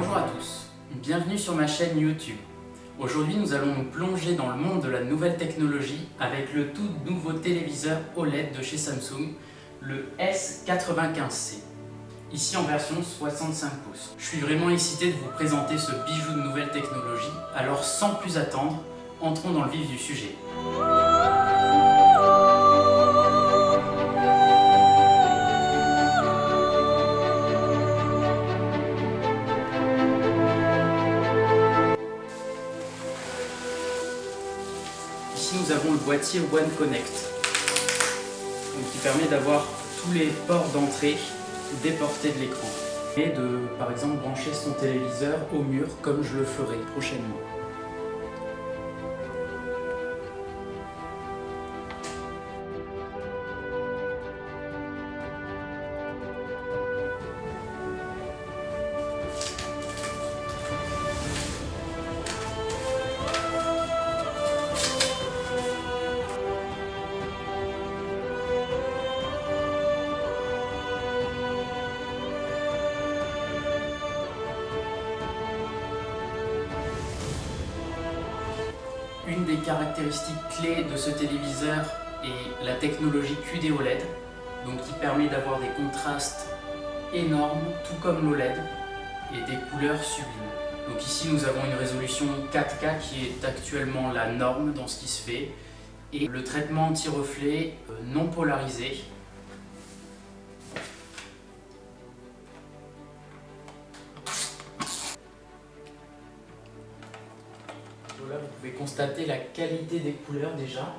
Bonjour à tous, bienvenue sur ma chaîne YouTube. Aujourd'hui nous allons nous plonger dans le monde de la nouvelle technologie avec le tout nouveau téléviseur OLED de chez Samsung, le S95C. Ici en version 65 pouces. Je suis vraiment excité de vous présenter ce bijou de nouvelle technologie, alors sans plus attendre, entrons dans le vif du sujet. Ici nous avons le boîtier One Connect, qui permet d'avoir tous les ports d'entrée déportés de l'écran et de par exemple brancher son téléviseur au mur comme je le ferai prochainement. Une des caractéristiques clés de ce téléviseur est la technologie QD OLED, qui permet d'avoir des contrastes énormes, tout comme l'OLED, et des couleurs sublimes. Donc ici nous avons une résolution 4K qui est actuellement la norme dans ce qui se fait, et le traitement anti-reflet non polarisé. Voilà, vous pouvez constater la qualité des couleurs déjà.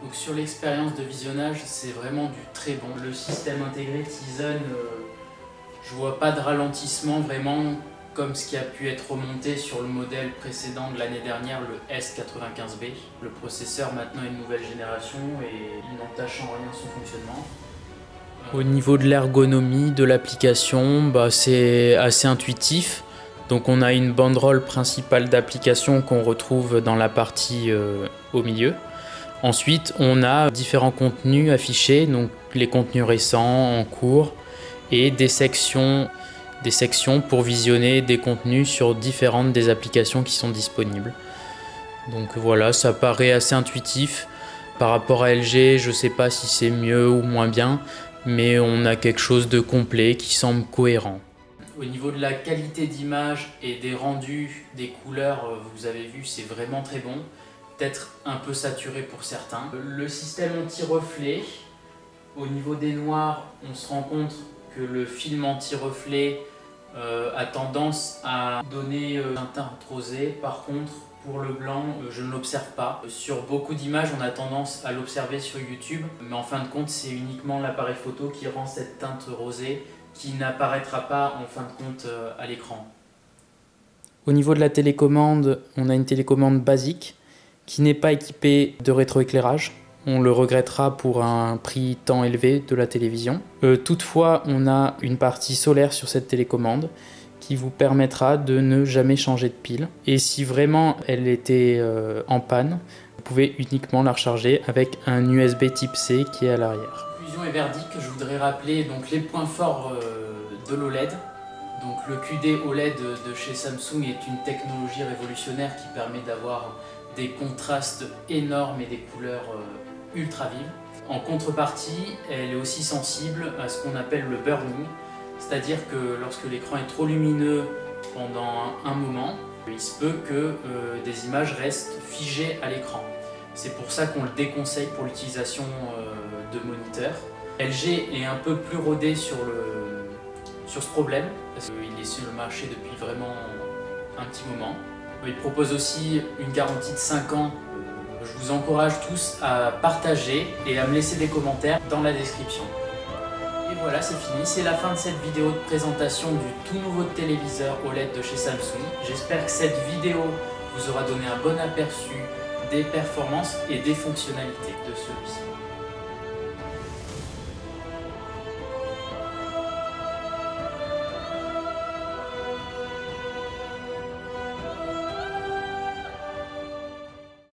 Donc sur l'expérience de visionnage, c'est vraiment du très bon. Le système intégré Tizen, je vois pas de ralentissement vraiment comme ce qui a pu être remonté sur le modèle précédent de l'année dernière, le S95B. Le processeur maintenant est une nouvelle génération et il n'entache en rien son fonctionnement. Au niveau de l'ergonomie de l'application, c'est assez intuitif. Donc on a une banderole principale d'application qu'on retrouve dans la partie au milieu. Ensuite, on a différents contenus affichés, donc les contenus récents, en cours, et des sections pour visionner des contenus sur différentes des applications qui sont disponibles. Donc voilà, ça paraît assez intuitif. Par rapport à LG, je ne sais pas si c'est mieux ou moins bien, mais on a quelque chose de complet qui semble cohérent. Au niveau de la qualité d'image et des rendus, des couleurs, vous avez vu, c'est vraiment très bon. Peut-être un peu saturé pour certains. Le système anti-reflet, au niveau des noirs, on se rend compte que le film anti-reflet a tendance à donner un teint rosé. Par contre, pour le blanc, je ne l'observe pas. Sur beaucoup d'images, on a tendance à l'observer sur YouTube, mais en fin de compte, c'est uniquement l'appareil photo qui rend cette teinte rosée qui n'apparaîtra pas en fin de compte à l'écran. Au niveau de la télécommande, on a une télécommande basique qui n'est pas équipé de rétroéclairage. On le regrettera pour un prix tant élevé de la télévision. Toutefois, on a une partie solaire sur cette télécommande qui vous permettra de ne jamais changer de pile. Et si vraiment elle était en panne, vous pouvez uniquement la recharger avec un USB type C qui est à l'arrière. Conclusion et verdict, je voudrais rappeler donc les points forts de l'OLED. Donc le QD OLED de chez Samsung est une technologie révolutionnaire qui permet d'avoir des contrastes énormes et des couleurs ultra vives. En contrepartie, elle est aussi sensible à ce qu'on appelle le burn-in, c'est-à-dire que lorsque l'écran est trop lumineux pendant un moment, il se peut que des images restent figées à l'écran. C'est pour ça qu'on le déconseille pour l'utilisation de moniteurs. LG est un peu plus rodé sur ce problème, parce qu'il est sur le marché depuis vraiment un petit moment. Il propose aussi une garantie de 5 ans. Je vous encourage tous à partager et à me laisser des commentaires dans la description. Et voilà. voilà, c'est fini. C'est la fin de cette vidéo de présentation du tout nouveau téléviseur OLED de chez Samsung. J'espère que cette vidéo vous aura donné un bon aperçu des performances et des fonctionnalités de celui-ci.